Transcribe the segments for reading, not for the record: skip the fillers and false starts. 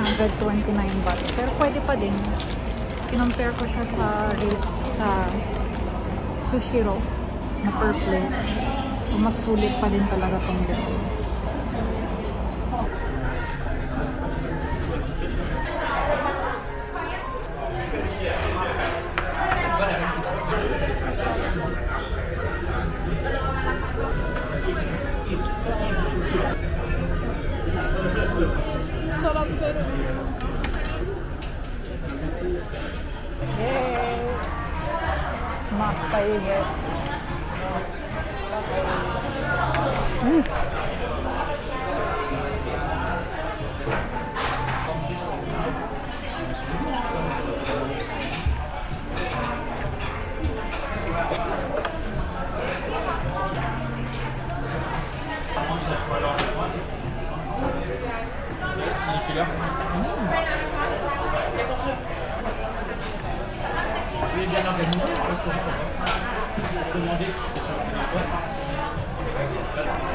129 baht. Pero pwede pa din. Kinompare ko siya sa rate sa Sushiro na per plate. So, mas sulit pa din talaga itong buffet. Sarap pero. Yay! My favorite.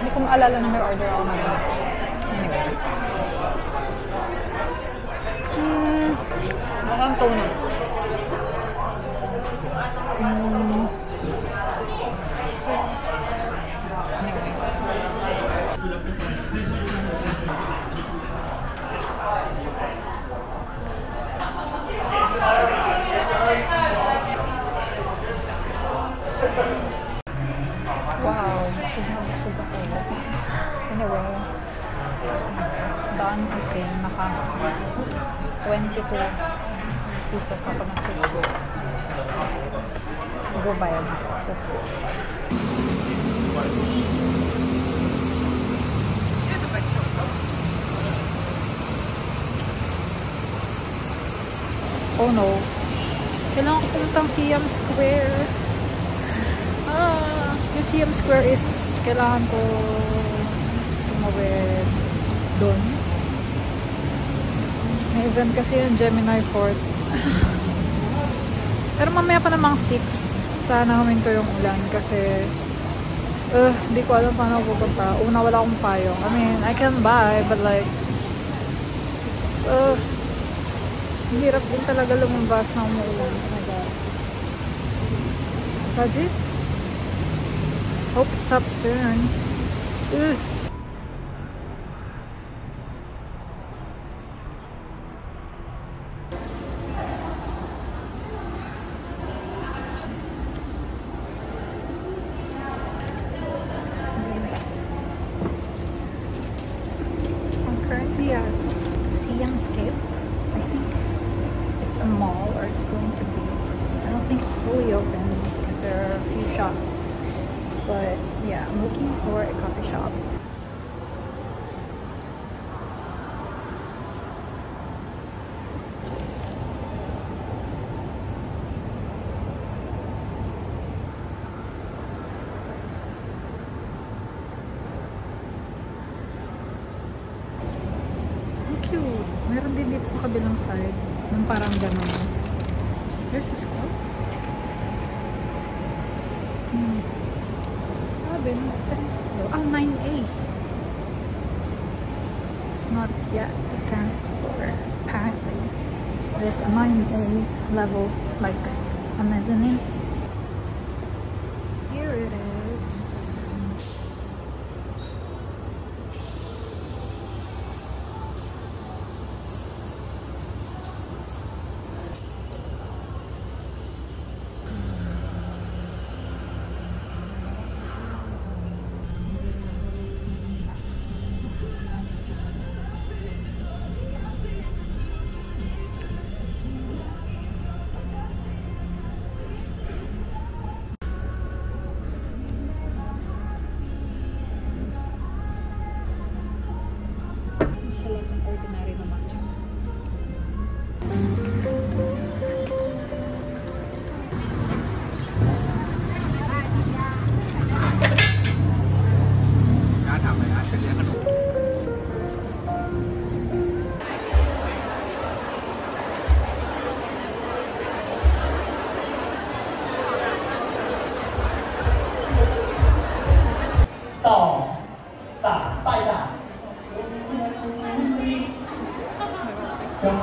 Hindi ko maalala na may order ako ngayon. Anyway. Mukhang tuna. Wow, busog ako. Anyway, daan okay, naka 22 pieces ako na sugo. Magbabayad ako. Oh no. Kailangan ko puntang Siam Square. Museum Square is kailangan ko tumawid doon. May event kasi yung Gemini Fort. Pero mamaya pa namang 6. Sana huminto yung ulan kasi hindi ko alam paano ako pupunta. Una, wala akong payong. I mean, I can buy but like hirap din talaga lumabas na umuulan. Oh my god. Legit? Hope it stops soon. Ugh. I'm currently at Siam Scape. I think it's a mall, or it's going to be. I don't think it's fully open because there are a few shops. But yeah, I'm looking for a coffee shop. Ang cute. Meron din dito sa kabilang side. Nang parang gano'n. There's a school. Oh, 9A. It's not yet the 10th floor. Apparently, there's a 9A level, like a mezzanine. Here it is. Front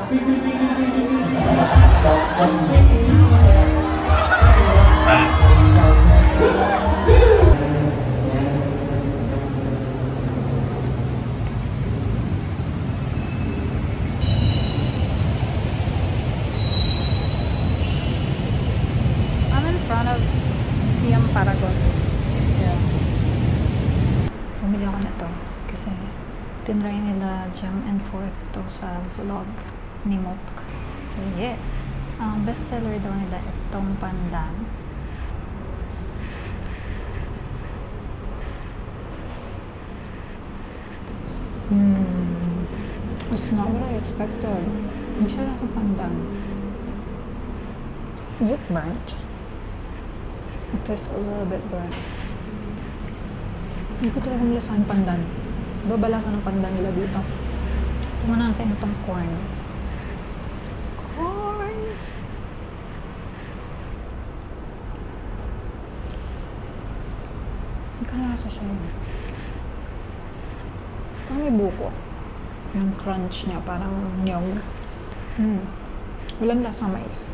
of Siam Paragon. Yeah. Bumili ako nito kasi tinry nila Gem and Forth to sa vlog ni Mok. So yeah. Ang bestseller daw nila itong pandan. It's not what I expected. Hindi siya nasa pandan. Is it burnt? It tastes a little bit burnt. Hindi ko talagang lasahan pandan. Diba ba lasa ng pandan nila dito? Tumana natin itong corn. Corn! Magkalasa siya yun. Parang may buko. Yung crunch niya, parang nyog. Walang lasa mais.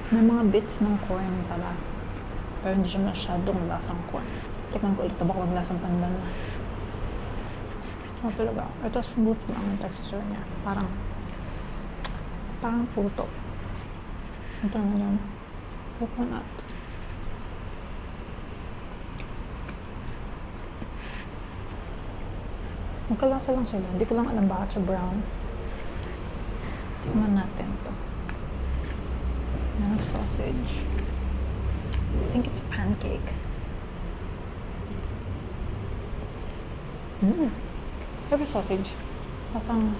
May mga bits ng corn pala. Pero hindi siya masyadong lasang corn. Tignan ko ito, baka maglasang pandan na. Talaga. Ito smooth lang ang texture niya. Parang puto. Ito naman yung coconut. Magkalasa lang sila. Hindi ko lang alam bakit siya brown. Tingnan natin ito. Meron sausage. I think it's pancake. Every sausage. Pasang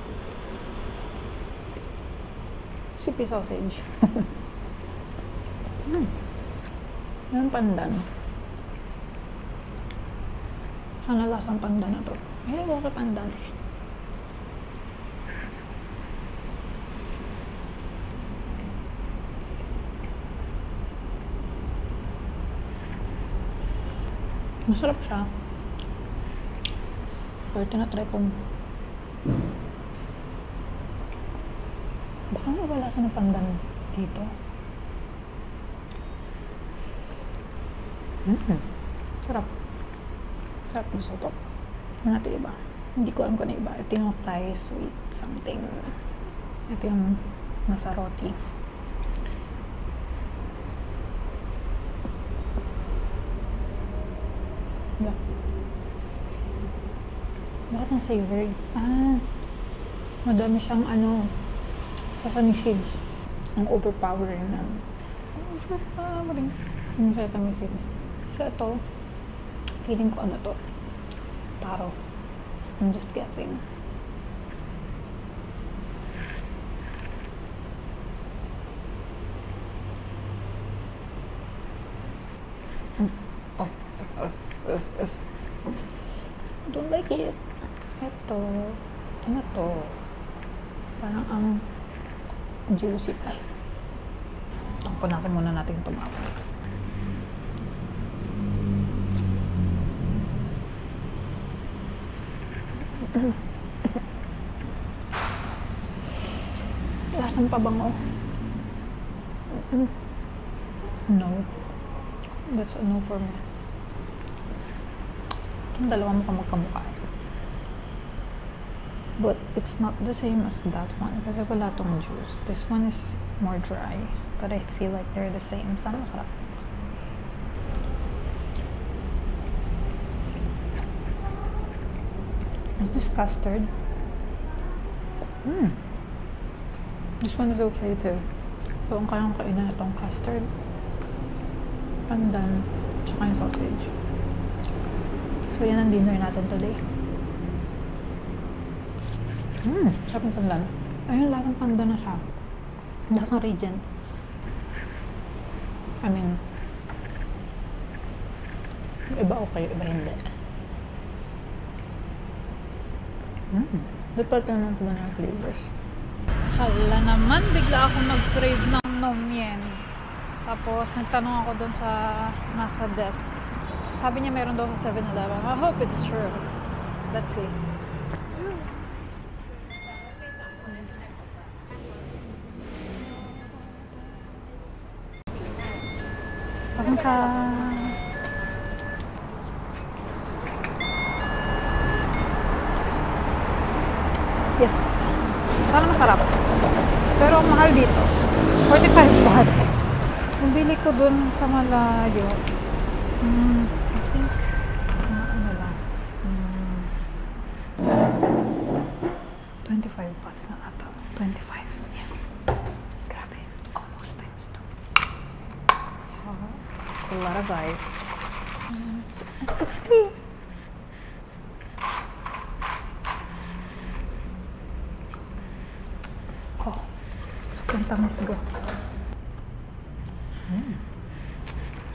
sipi sausage. Meron pandan. Sana lasang pandan na to. Hindi ko sa pandan eh. Masarap siya. Pero tinatry kong baka mawala sa ng pandan dito. Sarap. Sarap na soto. Ano natin iba? Hindi ko alam kung ano iba. Ito yung Thai sweet something. Ito yung nasa roti. Yeah. Bakit ang savory? Madami siyang sesame seeds. Ang overpowering na. Overpowering. Yung sesame seeds. So ito, feeling ko ano to? Taro. I'm just guessing. I don't like it. Ito. Ano to? Parang ang juicy pa. Punasan muna natin yung tomato. Lasang pabango. No. That's a no for me. Itong dalawa mukhang magkamukha. But it's not the same as that one kasi wala tong juice. This one is more dry. But I feel like they're the same. Sana masarap. Is this custard? This one is okay too. So, ang kayang kainan itong custard, pandan, tsaka yung sausage. So, yan ang dinner natin today. Sarap ng pandan. Ayun, lasang pandan na siya. Lasang Regent. I mean, iba okay, iba hindi. Dapat ka naman pala ng flavors. Hala naman, bigla ako nag-crave ng nomyen. Tapos, nagtanong ako dun sa nasa desk. Sabi niya meron daw sa 7-Eleven. I hope it's true. Let's see. Pahinka. Yes. Sana masarap. Pero mahal dito. 45 baht. Yung bili ko dun sa malayo. I think ano lang. 25 baht na ata. 25. Yeah. Grabe. Almost times 2. A lot of ice. Oh, sobrang tamis ko.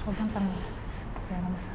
Sobrang tamis. Kaya na masarap.